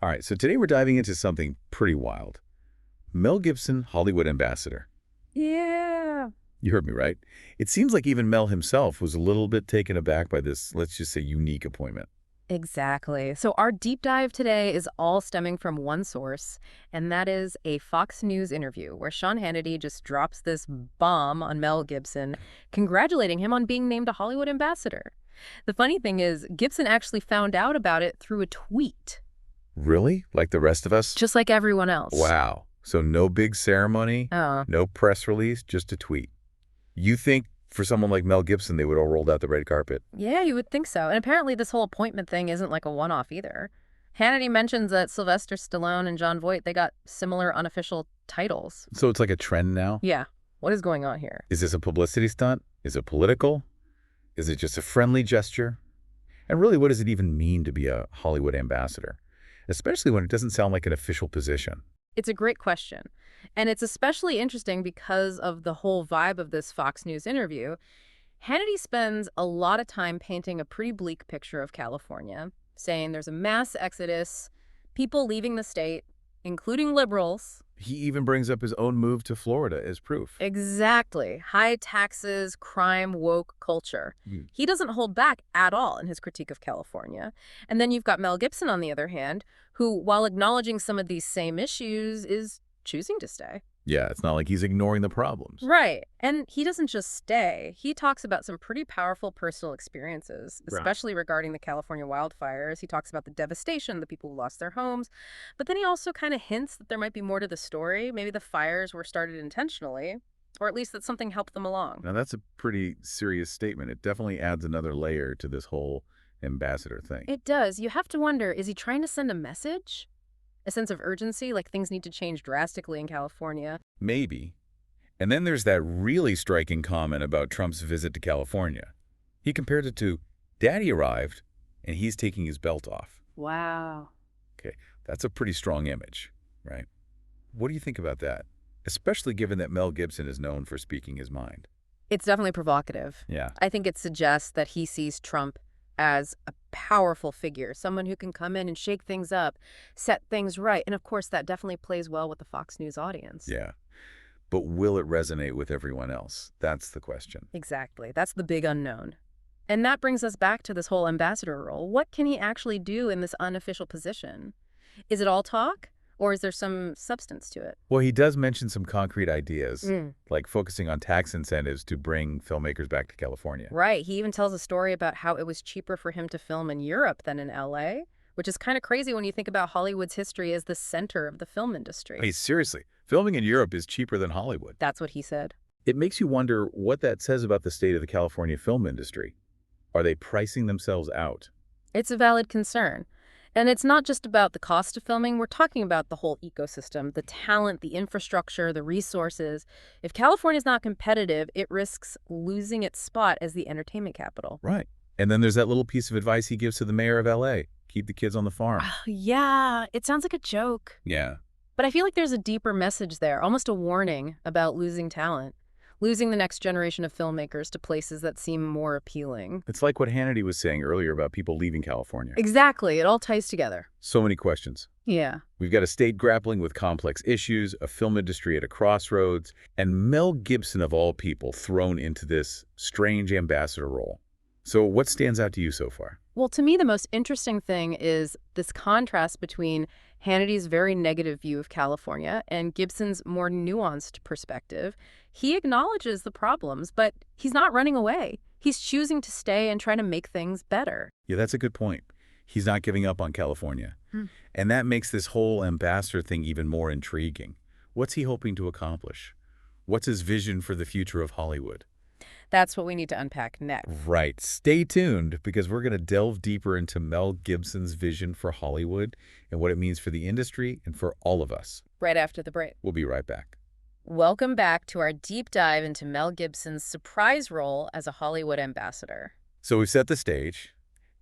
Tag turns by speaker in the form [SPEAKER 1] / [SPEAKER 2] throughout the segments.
[SPEAKER 1] All right, so today we're diving into something pretty wild. Mel Gibson, Hollywood ambassador.
[SPEAKER 2] Yeah.
[SPEAKER 1] You heard me right. It seems like even Mel himself was a little bit taken aback by this, let's just say, unique appointment.
[SPEAKER 2] Exactly. So our deep dive today is all stemming from one source, and that is a Fox News interview where Sean Hannity just drops this bomb on Mel Gibson, congratulating him on being named a Hollywood ambassador. The funny thing is, Gibson actually found out about it through a tweet,
[SPEAKER 1] Really? Like the rest of us?
[SPEAKER 2] just like everyone else.
[SPEAKER 1] Wow. So no big ceremony,
[SPEAKER 2] Oh,
[SPEAKER 1] no press release, just a tweet. You think for someone like Mel Gibson, they would all rolled out the red carpet?
[SPEAKER 2] yeah, you would think so. And apparently this whole appointment thing isn't like a one-off either. Hannity mentions that Sylvester Stallone and Jon Voight, they got similar unofficial titles.
[SPEAKER 1] So it's like a trend now?
[SPEAKER 2] Yeah, what is going on here?
[SPEAKER 1] Is this a publicity stunt? Is it political? Is it just a friendly gesture? And really, what does it even mean to be a Hollywood ambassador? Especially when it doesn't sound like an official position.
[SPEAKER 2] It's a great question. And it's especially interesting because of the whole vibe of this Fox News interview. Hannity spends a lot of time painting a pretty bleak picture of California, saying there's a mass exodus, people leaving the state, including liberals.
[SPEAKER 1] He even brings up his own move to Florida as proof.
[SPEAKER 2] Exactly. High taxes, crime, woke culture.
[SPEAKER 1] Mm.
[SPEAKER 2] He doesn't hold back at all in his critique of California. And then you've got Mel Gibson, on the other hand, who, while acknowledging some of these same issues, is choosing to stay.
[SPEAKER 1] Yeah, it's not like he's ignoring the problems.
[SPEAKER 2] Right. And he doesn't just stay. He talks about some pretty powerful personal experiences,
[SPEAKER 1] Right.
[SPEAKER 2] especially regarding the California wildfires. He talks about the devastation, the people who lost their homes. But then he also kind of hints that there might be more to the story. Maybe the fires were started intentionally, or at least that something helped them along.
[SPEAKER 1] Now, that's a pretty serious statement. It definitely adds another layer to this whole ambassador thing.
[SPEAKER 2] It does. You have to wonder, is he trying to send a message? A sense of urgency, like things need to change drastically in California?
[SPEAKER 1] Maybe. And then there's that really striking comment about Trump's visit to California. He compared it to, Daddy arrived, and he's taking his belt off.
[SPEAKER 2] Wow.
[SPEAKER 1] Okay, that's a pretty strong image, right? What do you think about that? Especially given that Mel Gibson is known for speaking his mind.
[SPEAKER 2] It's definitely provocative.
[SPEAKER 1] Yeah.
[SPEAKER 2] I think it suggests that he sees Trump as a powerful figure, someone who can come in and shake things up, set things right. And of course, that definitely plays well with the Fox News audience.
[SPEAKER 1] Yeah. But will it resonate with everyone else? That's the question.
[SPEAKER 2] Exactly. That's the big unknown. And that brings us back to this whole ambassador role. What can he actually do in this unofficial position? Is it all talk, or is there some substance to it?
[SPEAKER 1] Well, he does mention some concrete ideas,
[SPEAKER 2] Mm.
[SPEAKER 1] like focusing on tax incentives to bring filmmakers back to California.
[SPEAKER 2] Right. He even tells a story about how it was cheaper for him to film in Europe than in LA, which is kind of crazy when you think about Hollywood's history as the center of the film industry.
[SPEAKER 1] Hey, seriously, filming in Europe is cheaper than Hollywood.
[SPEAKER 2] That's what he said.
[SPEAKER 1] It makes you wonder what that says about the state of the California film industry. Are they pricing themselves out?
[SPEAKER 2] It's a valid concern. And it's not just about the cost of filming. We're talking about the whole ecosystem, the talent, the infrastructure, the resources. If California's not competitive, it risks losing its spot as the entertainment capital.
[SPEAKER 1] Right. And then there's that little piece of advice he gives to the mayor of LA. Keep the kids on the farm.
[SPEAKER 2] Yeah, it sounds like a joke.
[SPEAKER 1] Yeah.
[SPEAKER 2] But I feel like there's a deeper message there, almost a warning about losing talent, losing the next generation of filmmakers to places that seem more appealing.
[SPEAKER 1] It's like what Hannity was saying earlier about people leaving California.
[SPEAKER 2] Exactly. It all ties together.
[SPEAKER 1] So many questions.
[SPEAKER 2] Yeah.
[SPEAKER 1] We've got a state grappling with complex issues, a film industry at a crossroads, and Mel Gibson, of all people, thrown into this strange ambassador role. So what stands out to you so far?
[SPEAKER 2] Well, to me, the most interesting thing is this contrast between Hannity's very negative view of California and Gibson's more nuanced perspective. He acknowledges the problems, but he's not running away. He's choosing to stay and trying to make things better.
[SPEAKER 1] Yeah, that's a good point. He's not giving up on California. And that makes this whole ambassador thing even more intriguing. What's he hoping to accomplish? What's his vision for the future of Hollywood?
[SPEAKER 2] That's what we need to unpack next.
[SPEAKER 1] Right. Stay tuned, because we're going to delve deeper into Mel Gibson's vision for Hollywood and what it means for the industry and for all of us.
[SPEAKER 2] Right after the break.
[SPEAKER 1] We'll be right back.
[SPEAKER 2] Welcome back to our deep dive into Mel Gibson's surprise role as a Hollywood ambassador.
[SPEAKER 1] So we've set the stage.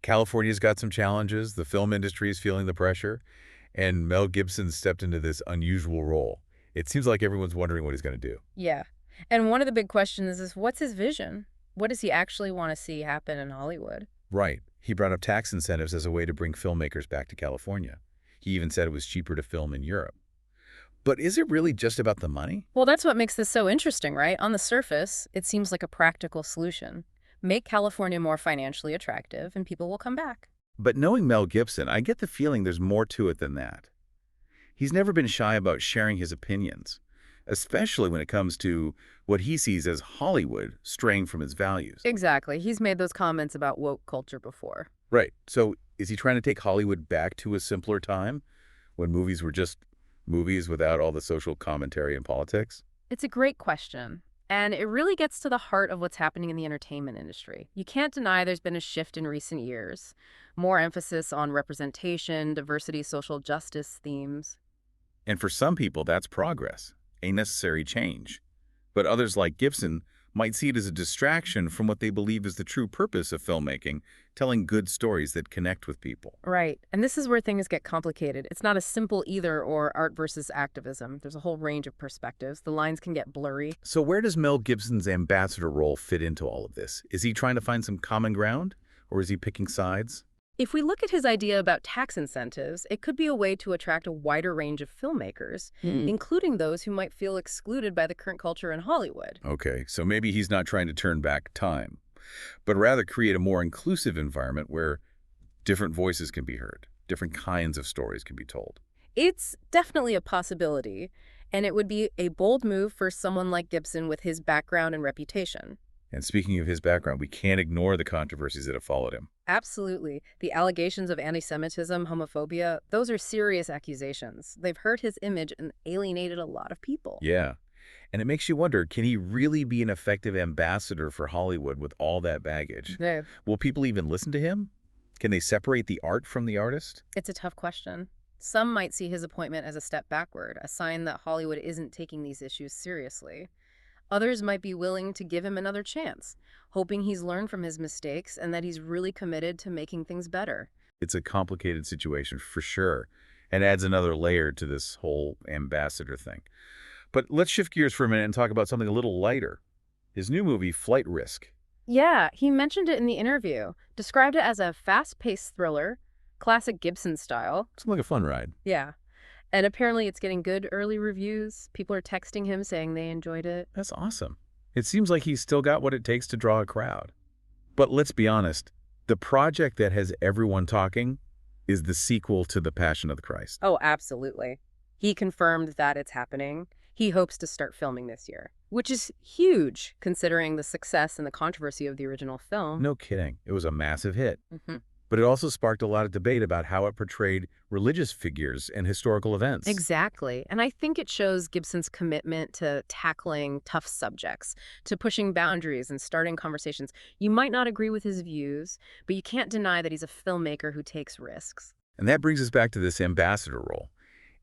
[SPEAKER 1] California's got some challenges. The film industry is feeling the pressure. And Mel Gibson stepped into this unusual role. It seems like everyone's wondering what he's going to do.
[SPEAKER 2] Yeah. And one of the big questions is, what's his vision? What does he actually want to see happen in Hollywood?
[SPEAKER 1] Right. He brought up tax incentives as a way to bring filmmakers back to California. He even said it was cheaper to film in Europe. But is it really just about the money?
[SPEAKER 2] Well, that's what makes this so interesting, right? On the surface, it seems like a practical solution. Make California more financially attractive, and people will come back.
[SPEAKER 1] But knowing Mel Gibson, I get the feeling there's more to it than that. He's never been shy about sharing his opinions, especially when it comes to what he sees as Hollywood straying from its values.
[SPEAKER 2] Exactly. He's made those comments about woke culture before.
[SPEAKER 1] Right. So is he trying to take Hollywood back to a simpler time when movies were just movies without all the social commentary and politics?
[SPEAKER 2] It's a great question. And it really gets to the heart of what's happening in the entertainment industry. You can't deny there's been a shift in recent years. More emphasis on representation, diversity, social justice themes.
[SPEAKER 1] And for some people, that's progress, a necessary change. But others like Gibson might see it as a distraction from what they believe is the true purpose of filmmaking, telling good stories that connect with people.
[SPEAKER 2] Right. And this is where things get complicated. It's not a simple either or art versus activism. There's a whole range of perspectives. The lines can get blurry.
[SPEAKER 1] So where does Mel Gibson's ambassador role fit into all of this? Is he trying to find some common ground, or is he picking sides?
[SPEAKER 2] If we look at his idea about tax incentives, it could be a way to attract a wider range of filmmakers, including those who might feel excluded by the current culture in Hollywood.
[SPEAKER 1] Okay, so maybe he's not trying to turn back time, but rather create a more inclusive environment where different voices can be heard, different kinds of stories can be told.
[SPEAKER 2] It's definitely a possibility, and it would be a bold move for someone like Gibson with his background and reputation.
[SPEAKER 1] And speaking of his background, we can't ignore the controversies that have followed him.
[SPEAKER 2] Absolutely. The allegations of anti-Semitism, homophobia, those are serious accusations. They've hurt his image and alienated a lot of people.
[SPEAKER 1] Yeah, and it makes you wonder, can he really be an effective ambassador for Hollywood with all that baggage?
[SPEAKER 2] Yeah.
[SPEAKER 1] Will people even listen to him? Can they separate the art from the artist?
[SPEAKER 2] It's a tough question. Some might see his appointment as a step backward, a sign that Hollywood isn't taking these issues seriously. Others might be willing to give him another chance, hoping he's learned from his mistakes and that he's really committed to making things better.
[SPEAKER 1] It's a complicated situation for sure, and adds another layer to this whole ambassador thing. But let's shift gears for a minute and talk about something a little lighter. His new movie, Flight Risk.
[SPEAKER 2] Yeah, he mentioned it in the interview, described it as a fast-paced thriller, classic Gibson style.
[SPEAKER 1] It's like a fun ride.
[SPEAKER 2] Yeah. And apparently it's getting good early reviews. People are texting him saying they enjoyed it.
[SPEAKER 1] That's awesome. It seems like he's still got what it takes to draw a crowd. But let's be honest, the project that has everyone talking is the sequel to The Passion of the Christ.
[SPEAKER 2] Oh, absolutely. He confirmed that it's happening. He hopes to start filming this year, which is huge considering the success and the controversy of the original film.
[SPEAKER 1] No kidding. It was a massive hit.
[SPEAKER 2] Mhm.
[SPEAKER 1] But it also sparked a lot of debate about how it portrayed religious figures and historical events.
[SPEAKER 2] Exactly. And I think it shows Gibson's commitment to tackling tough subjects, to pushing boundaries and starting conversations. You might not agree with his views, but you can't deny that he's a filmmaker who takes risks.
[SPEAKER 1] And that brings us back to this ambassador role.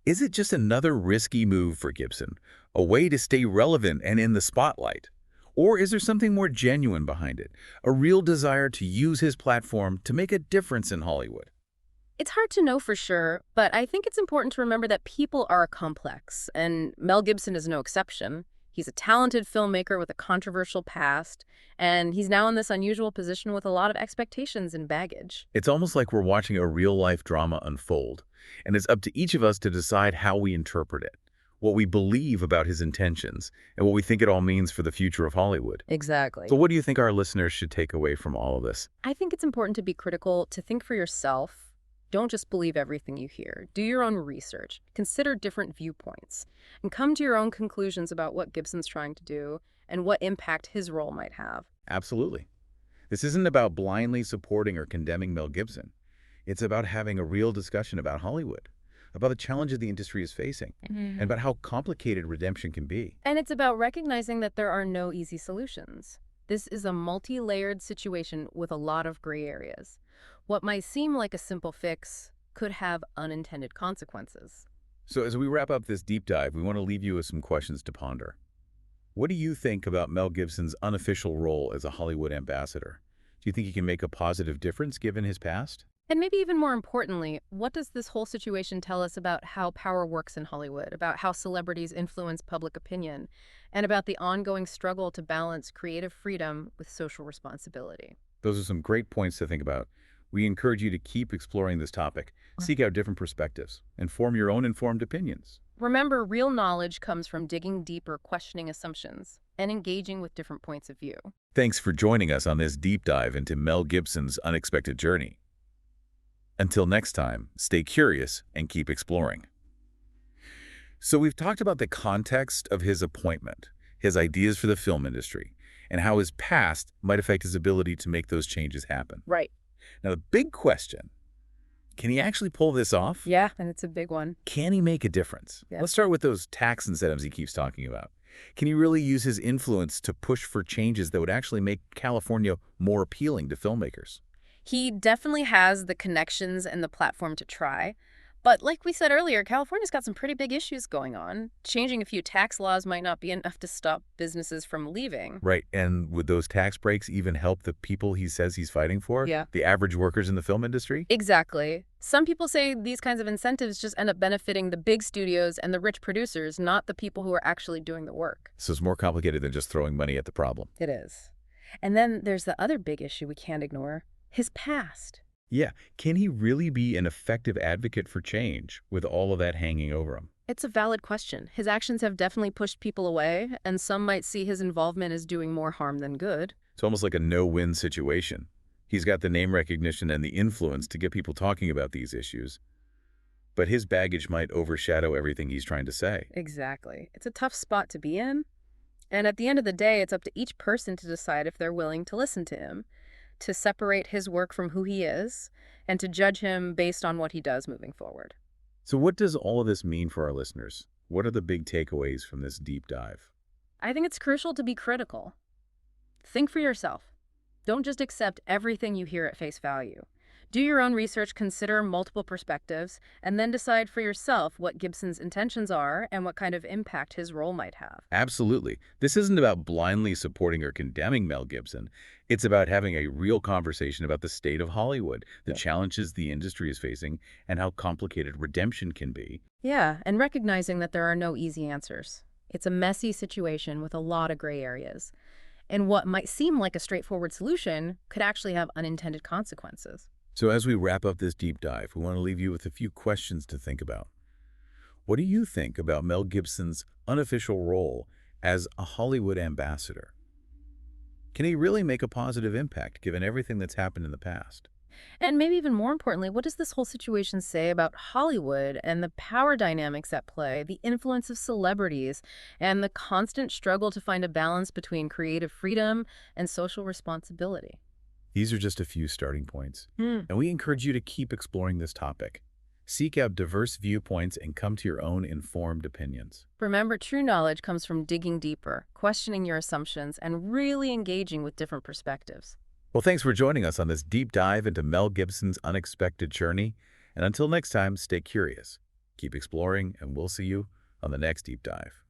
[SPEAKER 1] Is it just another risky move for Gibson, a way to stay relevant and in the spotlight? Or is there something more genuine behind it, a real desire to use his platform to make a difference in Hollywood?
[SPEAKER 2] It's hard to know for sure, but I think it's important to remember that people are complex, and Mel Gibson is no exception. He's a talented filmmaker with a controversial past, and he's now in this unusual position with a lot of expectations and baggage.
[SPEAKER 1] It's almost like we're watching a real-life drama unfold, and it's up to each of us to decide how we interpret it, what we believe about his intentions, and what we think it all means for the future of Hollywood.
[SPEAKER 2] Exactly.
[SPEAKER 1] So what do you think our listeners should take away from all of this?
[SPEAKER 2] I think it's important to be critical, to think for yourself. Don't just believe everything you hear. Do your own research. Consider different viewpoints. And come to your own conclusions about what Gibson's trying to do and what impact his role might have.
[SPEAKER 1] Absolutely. This isn't about blindly supporting or condemning Mel Gibson. It's about having a real discussion about Hollywood, about the challenges the industry is facing, and about how complicated redemption can be.
[SPEAKER 2] And it's about recognizing that there are no easy solutions. This is a multi-layered situation with a lot of gray areas. What might seem like a simple fix could have unintended consequences.
[SPEAKER 1] So as we wrap up this deep dive, we want to leave you with some questions to ponder. What do you think about Mel Gibson's unofficial role as a Hollywood ambassador? Do you think he can make a positive difference given his past?
[SPEAKER 2] And maybe even more importantly, what does this whole situation tell us about how power works in Hollywood, about how celebrities influence public opinion, and about the ongoing struggle to balance creative freedom with social responsibility?
[SPEAKER 1] Those are some great points to think about. We encourage you to keep exploring this topic, seek out different perspectives, and form your own informed opinions.
[SPEAKER 2] Remember, real knowledge comes from digging deeper, questioning assumptions, and engaging with different points of view.
[SPEAKER 1] Thanks for joining us on this deep dive into Mel Gibson's unexpected journey. Until next time, stay curious and keep exploring. So we've talked about the context of his appointment, his ideas for the film industry, and how his past might affect his ability to make those changes happen.
[SPEAKER 2] Right.
[SPEAKER 1] Now, the big question, can he actually pull this off?
[SPEAKER 2] Yeah, and it's a big one.
[SPEAKER 1] Can he make a difference?
[SPEAKER 2] Yeah.
[SPEAKER 1] Let's start with those tax incentives he keeps talking about. Can he really use his influence to push for changes that would actually make California more appealing to filmmakers?
[SPEAKER 2] He definitely has the connections and the platform to try. But like we said earlier, California's got some pretty big issues going on. Changing a few tax laws might not be enough to stop businesses from leaving.
[SPEAKER 1] Right, and would those tax breaks even help the people he says he's fighting for?
[SPEAKER 2] Yeah.
[SPEAKER 1] The average workers in the film industry?
[SPEAKER 2] Exactly. Some people say these kinds of incentives just end up benefiting the big studios and the rich producers, not the people who are actually doing the work.
[SPEAKER 1] So it's more complicated than just throwing money at the problem.
[SPEAKER 2] It is. And then there's the other big issue we can't ignore, his past.
[SPEAKER 1] Yeah, can he really be an effective advocate for change with all of that hanging over him?
[SPEAKER 2] It's a valid question. His actions have definitely pushed people away, and some might see his involvement as doing more harm than good.
[SPEAKER 1] It's almost like a no-win situation. He's got the name recognition and the influence to get people talking about these issues, but his baggage might overshadow everything he's trying to say.
[SPEAKER 2] Exactly. It's a tough spot to be in. And at the end of the day, it's up to each person to decide if they're willing to listen to him, to separate his work from who he is, and to judge him based on what he does moving forward.
[SPEAKER 1] So what does all of this mean for our listeners? What are the big takeaways from this deep dive?
[SPEAKER 2] I think it's crucial to be critical. Think for yourself. Don't just accept everything you hear at face value. Do your own research, consider multiple perspectives, and then decide for yourself what Gibson's intentions are and what kind of impact his role might have.
[SPEAKER 1] Absolutely. This isn't about blindly supporting or condemning Mel Gibson. It's about having a real conversation about the state of Hollywood, the challenges the industry is facing, and how complicated redemption can be.
[SPEAKER 2] Yeah, and recognizing that there are no easy answers. It's a messy situation with a lot of gray areas. And what might seem like a straightforward solution could actually have unintended consequences.
[SPEAKER 1] So as we wrap up this deep dive, we want to leave you with a few questions to think about. What do you think about Mel Gibson's unofficial role as a Hollywood ambassador? Can he really make a positive impact given everything that's happened in the past?
[SPEAKER 2] And maybe even more importantly, what does this whole situation say about Hollywood and the power dynamics at play, the influence of celebrities, and the constant struggle to find a balance between creative freedom and social responsibility?
[SPEAKER 1] These are just a few starting points, and we encourage you to keep exploring this topic. Seek out diverse viewpoints and come to your own informed opinions.
[SPEAKER 2] Remember, true knowledge comes from digging deeper, questioning your assumptions, and really engaging with different perspectives.
[SPEAKER 1] Well, thanks for joining us on this deep dive into Mel Gibson's unexpected journey. And until next time, stay curious, keep exploring, and we'll see you on the next deep dive.